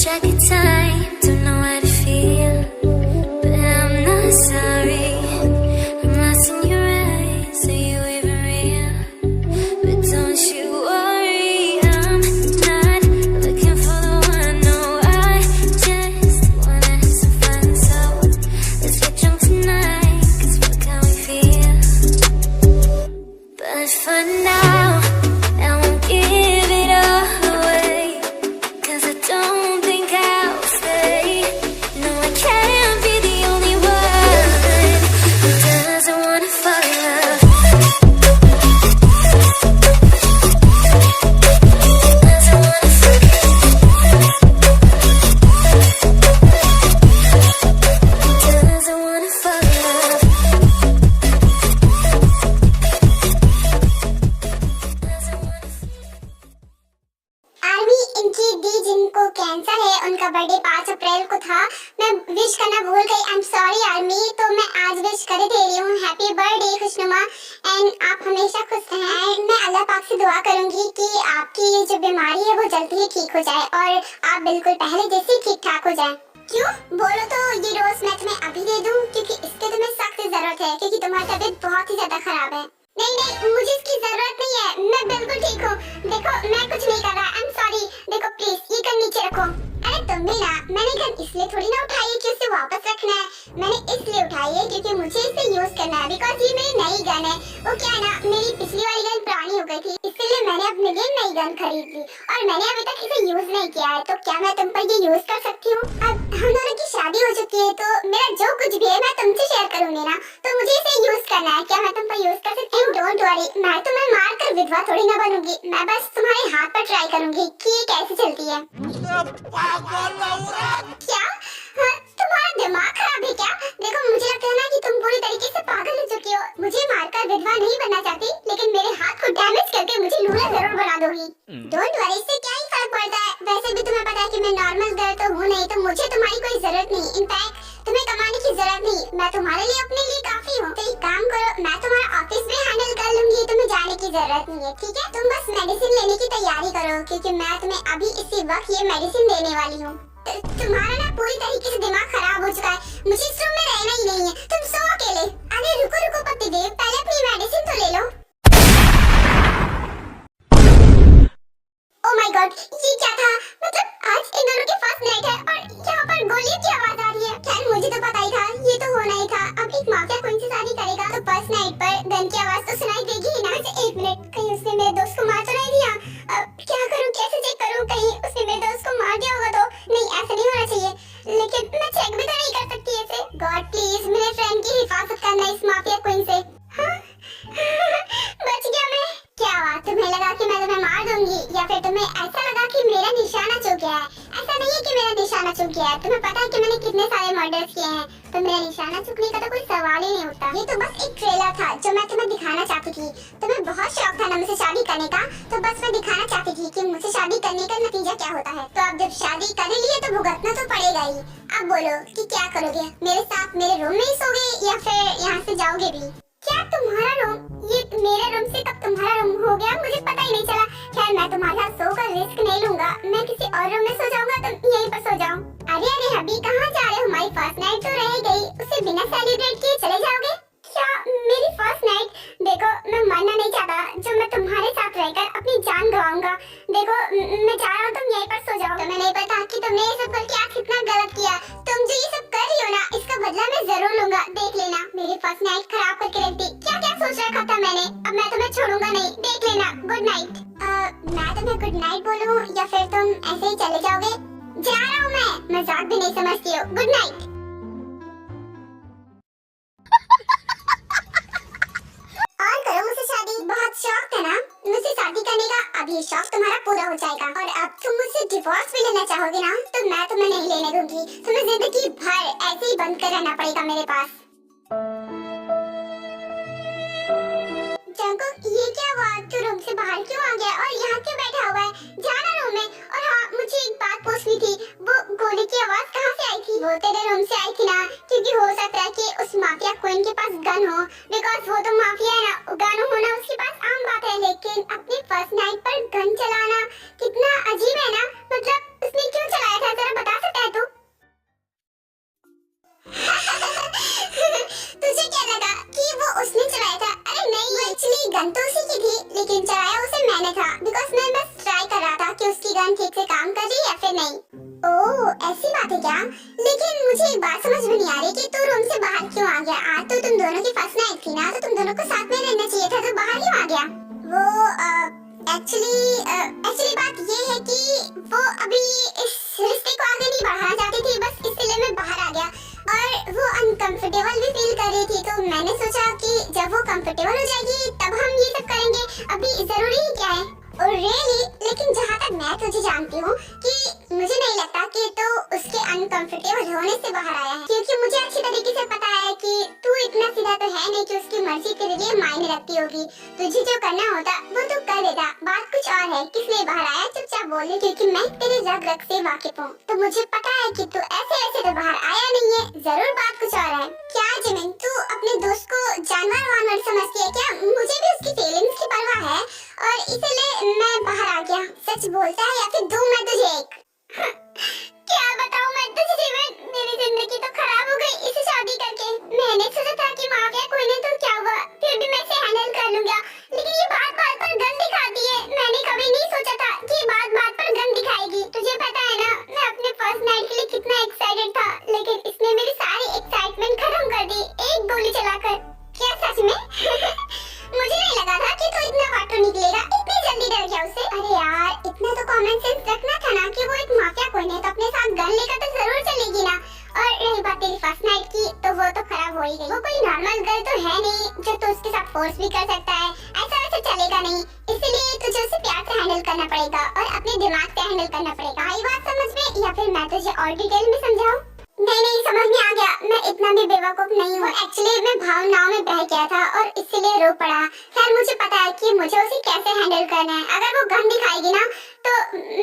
track of time, don't know how to feel, but I'm not sorry. I'm lost in your eyes, are you even real? But don't you worry, I'm not looking for the one. No, I just wanna have some fun. So let's get drunk tonight, 'cause fuck how we feel. But for now, I won't give it all away, 'cause I don't think I'll stay. No, I can't be the only one who doesn't wanna fall in love. Doesn't wanna fall in love. Doesn't wanna fall in love. Doesn't wanna. Army इनकी दी जिनको cancer है, उनका birthday 5 अप्रैल को था। मैं wish करना भूल गई, आई एम सॉरी आर्मी। तो मैं आज विश कर दे रही हूँ, हैप्पी बर्थडे खुशनुमा, एंड आप हमेशा खुश रहें। एंड मैं अल्लाह पाक से दुआ करूंगी कि आपकी ये जो बीमारी है वो जल्दी ही ठीक हो जाए और आप बिल्कुल पहले जैसे ठीक ठाक हो जाए। क्यों बोलो तो ये रोज मैं तुम्हें अभी दे दूं, क्योंकि इसकी तुम्हें सख्त जरूरत है, क्योंकि तुम्हारी तबीयत बहुत ही ज्यादा खराब है। नहीं नहीं, मुझे इसकी जरूरत नहीं है, मैं बिल्कुल ठीक हूँ। देखो मैं कुछ नहीं कर रहा, आई एम सॉरी। देखो प्लीज ये गन नीचे रखो। अरे तुम भी ना, मैंने गन इसलिए थोड़ी ना उठाई है कि उसे वापस रखना है, मैंने इसलिए उठाई है क्योंकि मुझे इसे यूज करना है, बिकॉज ये मेरी नई गन है। वो क्या है ना, मेरी पिछली वाली गन पुरानी हो गई थी, इसलिए मैंने अपने लिए नई गन खरीद ली और मैंने अभी तक इसे यूज नहीं किया है। तो क्या मैं तुम पर ये यूज कर सकती हूँ? अब हम दोनों की शादी हो चुकी है, तो मेरा जो कुछ भी है मैं तुमसे शेयर करूंगी ना, तो मुझे इसे यूज करना है। क्या मैं तुम पर यूज कर सकती हूँ? डोंट वरी, मैं तुम्हें मार कर विधवा थोड़ी ना बनूंगी, मैं बस तुम्हारे हाथ पर ट्राई करूंगी कि ये कैसे चलती है। क्या हाँ, तुम्हारा दिमाग खराब है क्या? देखो मुझे लगता है ना कि तुम पूरी तरीके से पागल हो चुकी हो। मुझे मारकर विधवा नहीं बनना चाहती, लेकिन मेरे हाथ को डैमेज करके मुझे लूला जरूर बना दोगी। डोंट वरी, इससे क्या ही फर्क पड़ता है? वैसे भी तुम्हें पता है कि मैं नॉर्मल गर्ल तो हूँ नहीं, तो मुझे तुम्हारी कोई जरूरत नहीं। इनफैक्ट तुम्हें कमाने की जरूरत नहीं, मैं तुम्हारे लिए अपने लिए काफी हूँ। तो एक काम करो, मैं तुम्हारा ऑफिस भी हैंडल कर लूंगी, तुम्हें जाने की जरूरत नहीं है, ठीक है? तुम बस मेडिसिन लेने की तैयारी करो, क्योंकि मैं तुम्हें अभी इसी वक्त ये मेडिसिन देने वाली हूँ। तुम्हारा ना पूरी तरीके से दिमाग खराब हो चुका है, मुझे इस रूम में रहना ही नहीं है, तुम सो अकेले। अरे रुको रुको पति देव, पहले अपनी मेडिसिन तो ले लो। ओह माय गॉड, ये क्या था? मतलब आज इन दोनों की फर्स्ट नाइट है और यहाँ पर गोलियों की आवाज आ रही है। खैर मुझे तो पता ही था, ये तो होना ही था। अब एक माफिया क्वीन से शादी करेगा तो फर्स्ट नाइट पर गन की आवाज तो सुनाई देगी ही ना। वैसे एक मिनट, कहीं उसने मेरे दोस्त को मार तो नहीं दिया? अब क्या करूँ, कैसे चेक करूँ? कहीं उसने मेरे दोस्त को मार दिया होगा तो? नहीं, ऐसा नहीं होना चाहिए, लेकिन मैं चेक भी तो नहीं कर सकती ऐसे। गॉड प्लीज मेरे फ्रेंड की हिफाजत करना इस माफिया क्वीन से। हाँ? बच गया मैं। क्या हुआ, तुम्हें लगा कि मैं तुम्हें मार दूंगी, या फिर तुम्हें ऐसा लगा कि मेरा निशाना चूक गया है? ऐसा नहीं है कि मेरा निशाना चूक गया है, तुम्हें पता है कि मैंने कितने सारे मर्डर्स किए हैं, तो मेरा निशाना चूकने का तो कोई सवाल ही नहीं उठता। ये तो बस एक ट्रेलर था जो मैं तुम्हें दिखाना चाहती थी। तुम्हें बहुत शौक था ना मुझसे शादी करने का, तो बस मैं दिखाना चाहती थी कि मुझसे शादी करने का नतीजा क्या होता है। तो अब जब शादी कर ली है तो भुगतना तो पड़ेगा ही। अब बोलो कि क्या करोगे? मेरे साथ मेरे रूम में ही सोगे या फिर यहाँ से जाओगे भी? क्या तुम्हारा रूम? ये मेरे रूम से कब तुम्हारा रूम हो गया, मुझे पता ही नहीं चला। खैर मैं तुम्हारे साथ सोकर रिस्क नहीं लूंगा, मैं किसी और रूम में सो जाऊंगा, तुम यहीं पर सो जाओ। अरे अरे हबी, कहाँ जा रहे हो? हमारी फर्स्ट नाइट तो रह गई, उसे बिना सेलिब्रेट किए चले जाओगे क्या? मेरी फर्स्ट नाइट? देखो मैं मरना नहीं चाहता, जो मैं तुम्हारे साथ रहकर अपनी जान गवाऊंगा। देखो मैं जा रहा हूँ, तुम यहीं पर सो जाओ। तुम्हें नहीं पता कि तुमने ये सब करके आज कितना गलत किया। तुम जो ये सब कर रही हो ना, इसका बदला मैं जरूर लूंगा, देख लेना। मेरी फर्स्ट नाइट खराब करके रख दी। क्या क्या सोच रखा था मैंने? अब मैं तुम्हें छोड़ूंगा नहीं, देख लेना। Good night. मैं तुम्हें गुड नाइट बोलूं या फिर तुम ऐसे ही चले जाओगे? जा रहा हूँ मैं, मजाक भी नहीं समझती हो। Good night. और करो मुझसे शादी, बहुत शौक था ना मुझसे शादी करने का, अब ये शौक तुम्हारा पूरा हो जाएगा। और अब तुम मुझसे डिवोर्स भी लेना चाहोगे ना, तो मैं तुम्हें नहीं लेने दूंगी। तुम्हें जिंदगी भर ऐसे ही बंद कर रहना पड़ेगा मेरे पास। जंकुक, ये क्या हुआ? तू रूम से बाहर क्यों आ गया और यहाँ क्यों बैठा हुआ है? जाना रूम में। और हाँ, मुझे एक बात पूछनी थी, वो गोली की आवाज कहाँ से आई थी? वो तेरे रूम से आई थी ना, क्योंकि हो सकता है कि उस माफिया क्वीन के पास गन हो, बिकॉज वो तो माफिया है ना, गन होना उसके पास आम बात है। लेकिन अपनी फर्स्ट नाइट पर गन चलाना कितना अजीब है ना, मतलब उसने क्यों चलाया था जरा गन तो उसी की थी, लेकिन चलाया उसे मैंने था, बिकॉज मैं बस ट्राई कर रहा था कि उसकी गन ठीक से काम कर रही है या फिर नहीं। ओह, ऐसी बात है क्या? लेकिन मुझे एक बात समझ में नहीं आ रही कि तू रूम से बाहर क्यों आ गया? आज तो तुम दोनों की फर्स्ट नाइट थी ना, तो तुम दोनों को साथ में रहना चाहिए था, तो बाहर क्यों आ गया? वो एक्चुअली बात ये है कि वो अभी इस रिश्ते को आगे नहीं बढ़ाना चाहती थी, बस इसलिए मैं बाहर आ गया। और वो अनकंफर्टेबल भी फील कर रही थी, तो मैंने सोचा कि जब वो कंफर्टेबल हो जाएगी तब हम ये सब करेंगे, अभी जरूरी ही क्या है। और रियली, लेकिन जहाँ तक मैं तुझे जानती हूँ कि मुझे नहीं लगता कि तू उसके अनकंफर्टेबल होने से बाहर आया है, क्योंकि मुझे अच्छी तरीके से पता है कि तू इतना सीधा तो है नहीं कि उसकी मर्जी तेरे लिए मायने रखती होगी। तुझे जो करना होता वो तू कर देता। बात कुछ और है, किस लिए बाहर आया चुपचाप बोल, क्योंकि मैं तेरे रग रग से वाकिफ हूँ, तो मुझे पता है कि तू ऐसे तो बाहर आया नहीं है, जरूर बात कुछ और है। क्या जिमिन, तू अपने दोस्त को जानवर वानवर समझती है क्या? मुझे भी उसकी फीलिंग्स की परवाह है और इसलिए मैं बाहर आ गया। सच बोलता है या फिर दूं मैं तुझे एक? क्या बताऊं मैं तुझे जिमिन, मेरी जिंदगी तो खराब हो गई इसे शादी करके। मैंने सोचा था कि माँ क्या कोई नहीं तो क्या हुआ, फिर भी मैं इसे हैंडल कर लूंगा, लेकिन ये बात पर गन दिखाती है। मैंने कभी नहीं सोचा था कि बात पर गन दिखाएगी। तुझे पता है ना, मैं अपने फर्स्ट नाइट के लिए कितना एक्साइटेड था, लेकिन इसने मेरी सारी एक्साइटमेंट खत्म कर दी एक गोली चलाकर। क्या सच में? मुझे नहीं लगा था कि तू इतना फाटू निकलेगा, इतनी जल्दी डर गया उससे। अरे यार, इतना तो कॉमन सेंस रखना था ना कि वो एक माफिया कोई नहीं तो अपने साथ गन लेकर तो जरूर चलेगी ना। और रही बात तेरी फर्स्ट नाइट की, तो वो तो खराब हो ही गई। वो कोई नॉर्मल गर्ल तो है नहीं जो तू उसके साथ फोर्स भी कर सकता है, ऐसा वैसे चलेगा नहीं। इसलिए तुझे उसे प्यार से हैंडल करना पड़ेगा और अपने दिमाग से हैंडल करना पड़ेगा। आई बात समझ में, या फिर मैं तुझे और डिटेल में समझाऊं? नहीं, समझ में आ गया, मैं इतना भी बेवकूफ नहीं हूँ। एक्चुअली मैं भावनाओं में बह गया था और इसीलिए रो पड़ा। खैर, मुझे पता है कि मुझे उसे कैसे हैंडल करना है। अगर वो गन दिखाएगी ना तो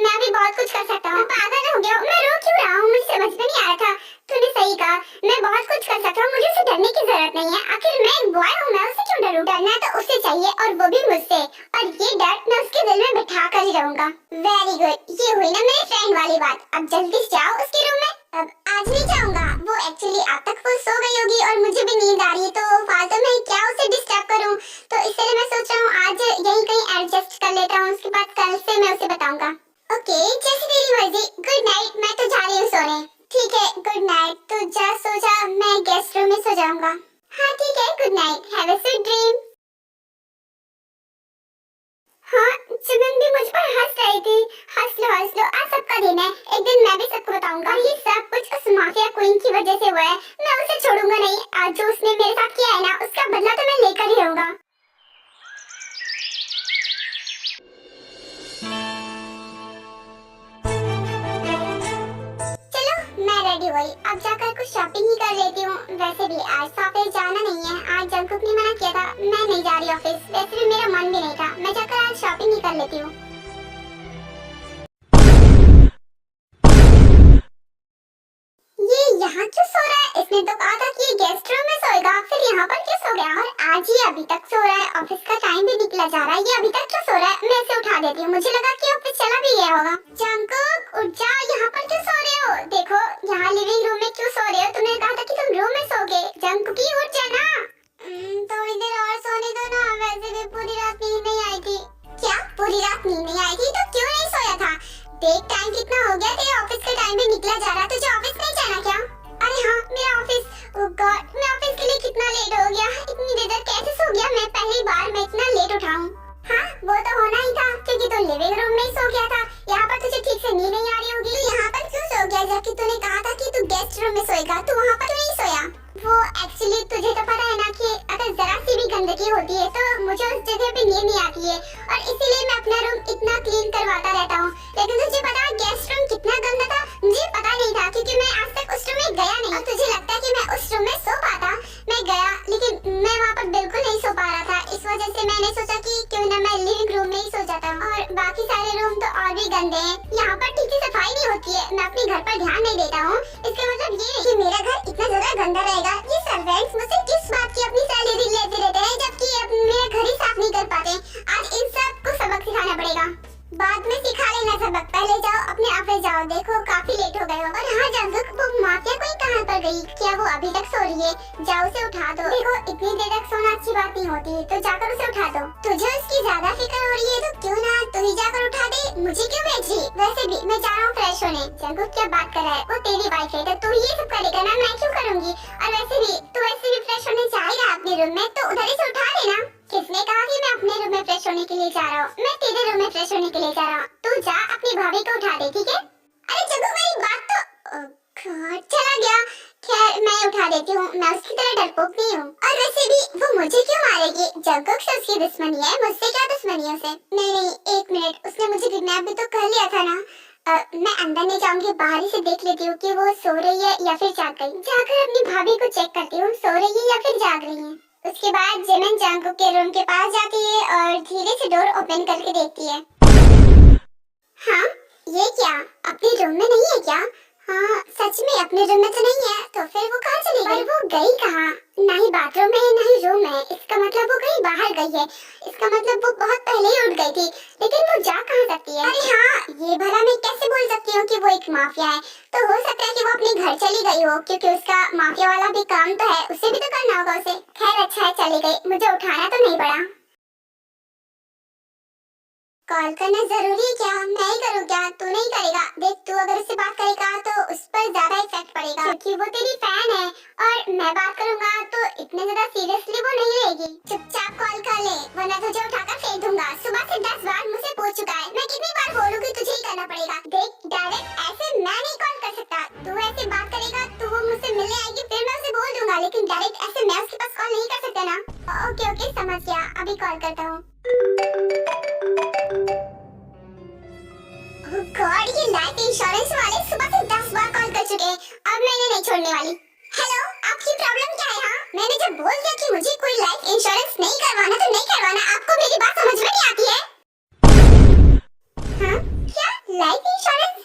मैं भी बहुत कुछ कर सकता हूँ। पागल हो गया, मैं रो क्यों रहा हूँ? मुझे समझ में नहीं आ रहा था। तूने सही कहा, मैं बहुत कुछ कर सकता हूँ, मुझे उसे डरने की जरूरत नहीं है। आखिर मैं एक बॉय हूँ, मैं उससे क्यों डरूं? डरना तो उससे चाहिए और वो भी मुझसे, और ये डर मैं उसके दिल में बिठा कर ही रहूंगा। वेरी गुड, ये हुई ना मेरे फ्रेंड वाली बात। अब जल्दी से जाओ उसके रूम में। अब आज नहीं जाऊंगा, वो एक्चुअली अब तक वो सो गई होगी और मुझे भी नींद आ रही है, तो फालतू में क्या उसे डिस्टर्ब करूं। तो इसलिए मैं सोच रहा हूँ आज यहीं कहीं एडजस्ट कर लेता हूँ, उसके बाद कल से मैं उसे बताऊंगा। ओके, जैसे तेरी मर्जी। गुड नाइट, मैं तो जा रही हूँ सोने। ठीक है, गुड नाइट, तू जा सो जा, मैं गेस्ट रूम में सो जाऊंगा। हाँ ठीक है, good night, have a sweet dream. हाँ, जिमिन भी मुझ पर हंस रही थी। हंस लो आज सबका दिन है, एक दिन मैं भी सबको बताऊंगा। ये सब कुछ उस माफिया क्वीन की वजह से हुआ है, मैं उसे छोड़ूंगा नहीं। आज जो उसने मेरे साथ किया है ना, उसका बदला तो मैं लेकर ही रहूंगा। चलो, मैं रेडी हुई, अब जाकर कुछ शॉपिंग ही कर लेती हूँ। वैसे भी आज तो ऑफिस जाना नहीं है, आज जंकुक ने मना किया था, मैं नहीं जा रही ऑफिस। वैसे भी मेरा मन भी नहीं था, मैं जाकर आज शॉपिंग ही कर लेती हूँ। ये यहाँ क्यों सो रहा है? इसने तो कहा था कि ये गेस्ट रूम में सोएगा, फिर यहाँ पर क्यों सो गया? और आज ये अभी तक सो रहा है, ऑफिस का टाइम भी निकला जा रहा है, ये अभी तक क्यों सो रहा है? मैं इसे उठा देती हूँ, मुझे लगा कि ऑफिस चला भी गया होगा। जंकुक, उठ जाओ, यहाँ पर क्यों सो रहे हो? देखो, यहाँ लिविंग रूम में क्यों सो रहे हो? तुमने कहा था कि तुम रूम में सोगे। जंकुकी, उठ जाना। थोड़ी देर और सोने दो ना, वैसे भी पूरी रात नींद नहीं आई थी। क्या पूरी रात नींद नहीं आई थी? तो क्यों नहीं सोया था? देख, टाइम कितना हो गया, तेरे ऑफिस का टाइम भी निकला जा रहा है, तुझे ऑफिस नहीं जाना क्या? अरे हाँ, मेरा ऑफिस। ओह गॉड, मैं ऑफिस के लिए कितना लेट हो गया। इतनी देर तक कैसे सो गया मैं? पहली बार मैं इतना लेट उठा हूँ। हाँ, वो तो होना ही था, क्योंकि तू लिविंग रूम में ही सो गया था। यहाँ पर तुझे ठीक से नींद नहीं आ रही होगी। तो यहाँ पर क्यों सो गया, जबकि तूने कहा था कि तू गेस्ट रूम में सोएगा? तू वहाँ पर नहीं सोया? वो एक्चुअली तुझे तो पता है ना कि अगर जरा सी भी गंदगी होती है तो मुझे उस जगह पे नींद नहीं आती है, और इसीलिए मैं अपना रूम इतना क्लीन करवाता रहता हूँ। लेकिन तुझे पता है गेस्ट रूम कितना गंदा था? मुझे पता नहीं था, क्योंकि मैं आज तक उस रूम में गया नहीं। और तुझे लगता है कि मैं उस रूम में सो पाता? मैं गया, लेकिन मैं वहाँ पर बिल्कुल नहीं सो पा रहा था। इस वजह से मैंने सोचा कि क्यों ना मैं लिविंग रूम में ही सो जाता हूँ। और बाकी सारे रूम तो और भी गंदे हैं, यहाँ पर ठीक से सफाई नहीं होती है। मैं अपने घर पर ध्यान नहीं देता हूँ, इसका मतलब ये कि मेरा घर इतना ज्यादा गंदा रहेगा। ये सर्वेंट्स मुझसे किस बात की अपनी सैलरी लेते रहते हैं, जबकि मेरा घर ही साफ नहीं कर पाते। आज इन सब को सबक सिखाना पड़ेगा। बाद में सिखा लेना सबक, पहले जाओ अपने ऑफिस जाओ। देखो, काफी लेट हो गए हो। और हाँ जंकुक, वो माफिया कोई कहाँ पर गई। क्या वो अभी तक सो रही है? जाओ उसे उठा दो। देखो इतनी देर तक सोना अच्छी बात नहीं होती, तो जाकर उसे उठा दो। तुझे उसकी ज्यादा फिक्र हो रही है तो क्यों ना तू ही जाकर उठा दे, मुझे क्यों भेज रही? वैसे भी मैं जा रहा हूँ फ्रेश होने। जंगुक क्या बात कर रहा है, वो तेरी वाइफ है तो तू ये सब करेगा ना, मैं क्यों करूँगी? और वैसे भी तू वैसे भी फ्रेश होने जाएगा अपने रूम में, तो उधर ही से उठा लेना। किसने कहा कि मैं अपने रूम में फ्रेश होने के लिए जा रहा हूँ? मैं तेरे रूम में फ्रेश होने के लिए जा रहा हूँ। तू जा अपनी भाभी को उठा दे, ठीक है? अरे जग्गू मेरी बात तो चला गया। खैर मैं उठा देती हूँ, मैं उसकी तरह डरपोक नहीं हूँ। और वैसे भी वो मुझे क्यों मारेगी? जग्गू से उसकी दुश्मनी है, मुझसे क्या दुश्मनी है उसे? नहीं, एक मिनट, उसने मुझे किडनैप भी तो कर लिया था ना। मैं अंदर नहीं जाऊंगी, बाहर ही से देख लेती हूँ कि वो सो रही है या फिर जाग गई। जाकर अपनी भाभी को चेक करती हूँ, सो रही है या फिर जाग रही है। उसके बाद जिमिन जंगकुक के रूम के पास जाती है और धीरे से डोर ओपन करके देखती है। हाँ, ये क्या अपने रूम में नहीं है क्या? हाँ सच में अपने रूम में तो नहीं है, तो फिर वो कहाँ चली गई? वो गई कहाँ? ना ही बाथरूम में है ना ही रूम में। इसका मतलब वो कहीं बाहर गई है। इसका मतलब वो बहुत पहले ही उठ गई थी, लेकिन वो जा कहाँ सकती है? अरे हाँ, ये भला मैं कैसे बोल सकती हूँ कि वो एक माफिया है? तो हो सकता है कि वो अपने घर चली गई हो, क्योंकि उसका माफिया वाला भी काम तो है, उसे भी तो करना होगा उसे। खैर अच्छा है चली गई, मुझे उठाना तो नहीं पड़ा। कॉल करना जरूरी है क्या? मैं ही करूँ क्या? तू नहीं करेगा? देख तू अगर उससे बात करेगा तो उस पर ज्यादा इफेक्ट पड़ेगा, क्योंकि वो तेरी फैन है। और मैं बात करूँगा तो इतने ज्यादा सीरियसली वो नहीं रहेगी। चुपचाप कॉल कर ले, वरना तुझे उठाकर फेंक दूंगा। सुबह से 10 बार मुझसे पूछ चुका है, मैं कितनी बार बोलूँगी तुझे ही करना पड़ेगा। देख डायरेक्ट ऐसे मैं नहीं कॉल कर सकता। तू ऐसे बात करेगा तो वो मुझसे मिलने आएगी, फिर मैं उसे बोल दूंगा, लेकिन डायरेक्ट ऐसे मैं उसके पास कॉल नहीं कर सकता ना। ओके समझ गया, अभी कॉल करता हूँ। गॉड, ये लाइफ इंश्योरेंस वाले सुबह से 10 बार कॉल कर चुके हैं, अब मैंने नहीं छोड़ने वाली। हेलो, आपकी प्रॉब्लम क्या है? हाँ, मैंने जब बोल दिया कि मुझे कोई लाइफ इंश्योरेंस नहीं करवाना तो नहीं करवाना। आपको मेरी बात समझ में नहीं आती है? हाँ, क्या लाइफ इंश्योरेंस?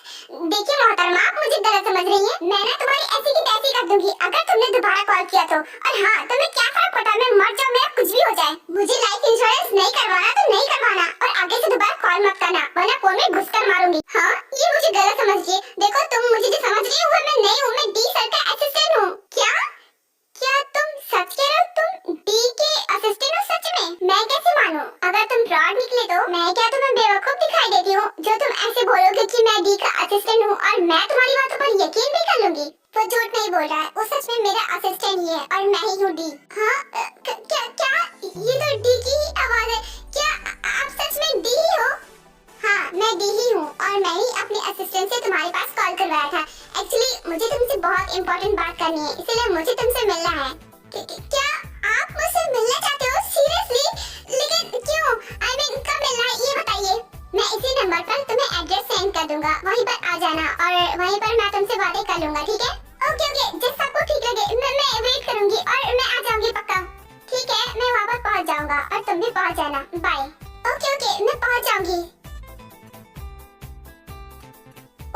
देखिए मोहतरमा, आप मुझे गलत समझ रही हैं। मैं ना तुम्हारी ऐसी की तैसी कर दूंगी अगर तुमने दोबारा कॉल किया तो। और हाँ, तुम्हें क्या फर्क पड़ता है मैं मर जाऊं, मेरा कुछ भी हो जाए। मुझे लाइफ इंश्योरेंस नहीं करवाना तो नहीं करवाना, और आगे से दोबारा कॉल मत करना, वरना फोन में घुसकर मारूंगी। हाँ, ये मुझे गलत समझिए। देखो तुम मुझे जो समझ रही हो वो मैं नहीं हूँ, मैं डी सर का असिस्टेंट हूँ। क्या तुम सच कह रहे हो? तुम डी के असिस्टेंट हो? सच में? मैं कैसे मानूं? अगर तुम फ्रॉड निकले तो मैं क्या तुम्हें बेवकूफ दिखाई देती हूँ जो तुम ऐसे बोलोगे कि मैं डी का असिस्टेंट हूँ और मैं तुम्हारी बातों पर यकीन भी कर लूंगी? वो झूठ नहीं बोल रहा है, वो सच में मेरा असिस्टेंट ही है और मैं ही हूँ डी। हाँ, क्या ये तो डी की ही आवाज है। क्या आप सच में डी ही हो? हाँ, मैं डी ही हूँ और मैं ही अपने असिस्टेंट से तुम्हारे पास कॉल करवाया था। एक्चुअली मुझे तुमसे बहुत इम्पोर्टेंट बात करनी है, इसलिए मुझे तुमसे मिलना है। क्या आप मुझसे मिलना चाहते हो? सीरियसली? लेकिन क्यों? I mean, कब मिलना है ये बताइए। मैं इसी नंबर पर तुम्हें एड्रेस सेंड कर दूंगा, वहीं पर आ जाना और वहीं पर मैं तुमसे बातें कर लूंगा, ठीक है? ओके जैसा आपको ठीक लगे। मैं वेट करूंगी और मैं आ जाऊंगी पक्का। ठीक है, मैं वहाँ पर पहुँच जाऊंगा और तुम भी पहुँच जाना। बाय। ओके मैं पहुँच जाऊंगी।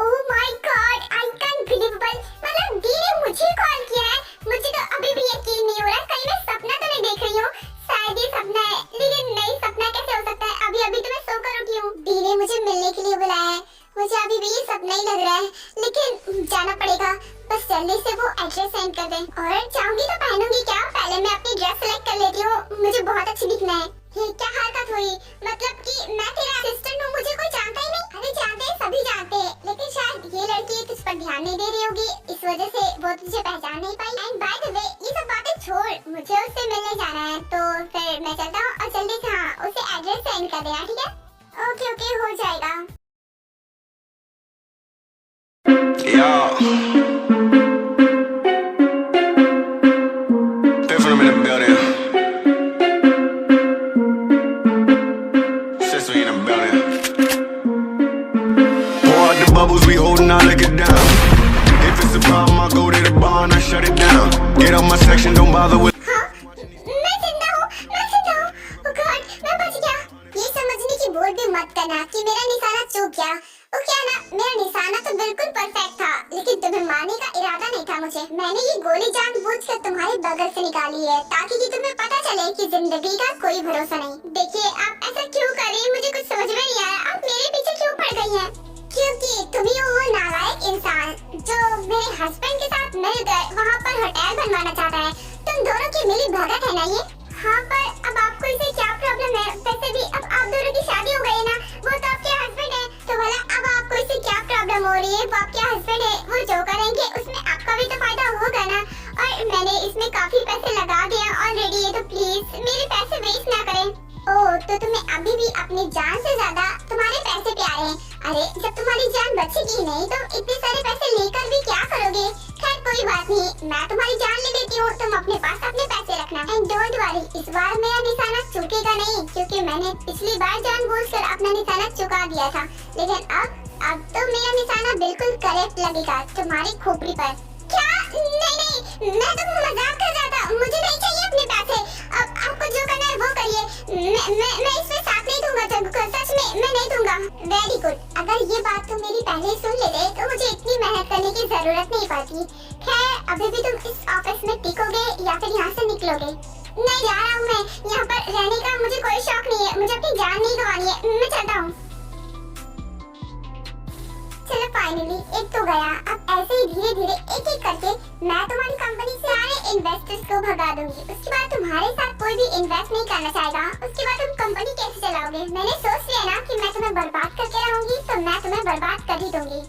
Oh my God, I can't believable. मतलब डी ने मुझे कॉल किया है। मुझे तो अभी भी यकीन नहीं हो रहा। कहीं मैं सपना तो नहीं देख रही हूँ? शायद ये सपना है, लेकिन नहीं, सपना कैसे हो सकता है? अभी तो मैं सोकर उठी हूँ। डी ने मुझे मिलने के लिए बुलाया है। मुझे अभी भी ये सपना ही लग रहा है, लेकिन जाना पड़ेगा। बस जल्दी से वो एड्रेस सेंड कर दें। और चाहूंगी तो पहनूंगी क्या? पहले मैं अपनी ड्रेस सेलेक्ट कर लेती हूँ, मुझे बहुत अच्छी दिखना है। ये क्या हरकत हुई? मतलब कि मैं तेरा असिस्टेंट हूँ, मुझे कोई जानता ही नहीं? अरे जानते हैं, सभी जानते हैं, लेकिन शायद ये लड़की तुझ पर ध्यान नहीं दे रही होगी, इस वजह से वो तुझे पहचान नहीं पाई। एंड बाय द वे, ये सब बातें छोड़, मुझे उससे मिलने जाना है, तो फिर मैं चलता हूँ। और जल्दी से हाँ, उसे एड्रेस सेंड कर देना, ठीक है? ओके हो जाएगा। Bubbles we holding our liquor down. If it's a problem, I go to the bar and I shut it down. Get on my section, don't bother with. मैं जिंदा हूँ। Oh God, मैं बच गया। ये समझने की भूल भी मत करना कि मेरा निशाना चूक गया। वो क्या ना, मेरा निशाना तो बिल्कुल परफेक्ट था, लेकिन तुम्हें मारने का इरादा नहीं था मुझे। मैंने ये गोली जानबूझकर तुम्हारे बगल से निकाली है, ताकि कि तुम्हें पता चले कि जिंदगी का कोई भरोसा नहीं। देखिए, आप ऐसा क्यों कर रही हैं? मुझे कुछ समझ में नहीं आया। आप मेरे पीछे क्यों पड़ गई हैं? क्योंकि तुम ही वो नालायक इंसान जो मेरे हस्बैंड के साथ मिल गए वहाँ होटल बनवाना चाहता है। तुम दोनों की मिली भगत है ना ये? हाँ, पर अब आपको इसे क्या प्रॉब्लम है? वैसे भी अब आप दोनों की शादी हो गई है ना, वो तो आपके हस्बैंड है। तो भला अब आपको इसे क्या प्रॉब्लम हो रही है? वो आपके हस्बैंड है, वो जो करेंगे उसमें आपका भी तो फायदा होगा ना। और मैंने इसमें काफी पैसे लगा दिए ऑलरेडी है, तो प्लीज मेरे पैसे वेस्ट ना करें। ओह, तो तुम्हें अभी भी अपनी जान से ज्यादा तुम्हारे पैसे प्यारे हैं। अरे जब तुम्हारी जान बचेगी नहीं तो इतने सारे पैसे लेकर भी क्या करोगे? खैर कोई बात नहीं, मैं तुम्हारी जान ले लेती हूँ, तुम अपने पास अपने पैसे रखना। एंड डोंट वरी, इस बार मेरा निशाना चूकेगा नहीं, क्योंकि मैंने पिछली बार जानबूझकर अपना निशाना चुका दिया था। लेकिन अब तो मेरा निशाना बिल्कुल करेक्ट लगेगा तुम्हारी खोपड़ी पर। क्या? नहीं, मैं तो मजाक कर रहा था, मुझे नहीं चाहिए अपने पैसे। अब आपको जो करना है वो करिए, मैं इसमें साथ नहीं दूंगा, सच में मैं नहीं दूंगा। वेरी गुड, अगर ये बात तुम मेरी पहले ही सुन लेते तो मुझे इतनी मेहनत करने की जरूरत नहीं पड़ती। खैर अभी भी तुम इस ऑफिस में टिकोगे या फिर यहाँ से निकलोगे? नहीं जा रहा हूँ मैं, यहाँ पर रहने का मुझे कोई शौक नहीं है, मुझे अपनी जान नहीं गंवानी है, मैं चलता हूँ। चलो फाइनली एक तो गया, अब ऐसे ही धीरे धीरे एक एक करके मैं तुम्हारी कंपनी से सारे इन्वेस्टर्स को भगा दूंगी। उसके बाद तुम्हारे साथ कोई भी इन्वेस्ट नहीं करना चाहेगा। उसके बाद तुम कंपनी कैसे चलाओगे? मैंने सोच लिया ना कि मैं तुम्हें बर्बाद करके रहूंगी, तो मैं तुम्हें बर्बाद कर ही दूंगी।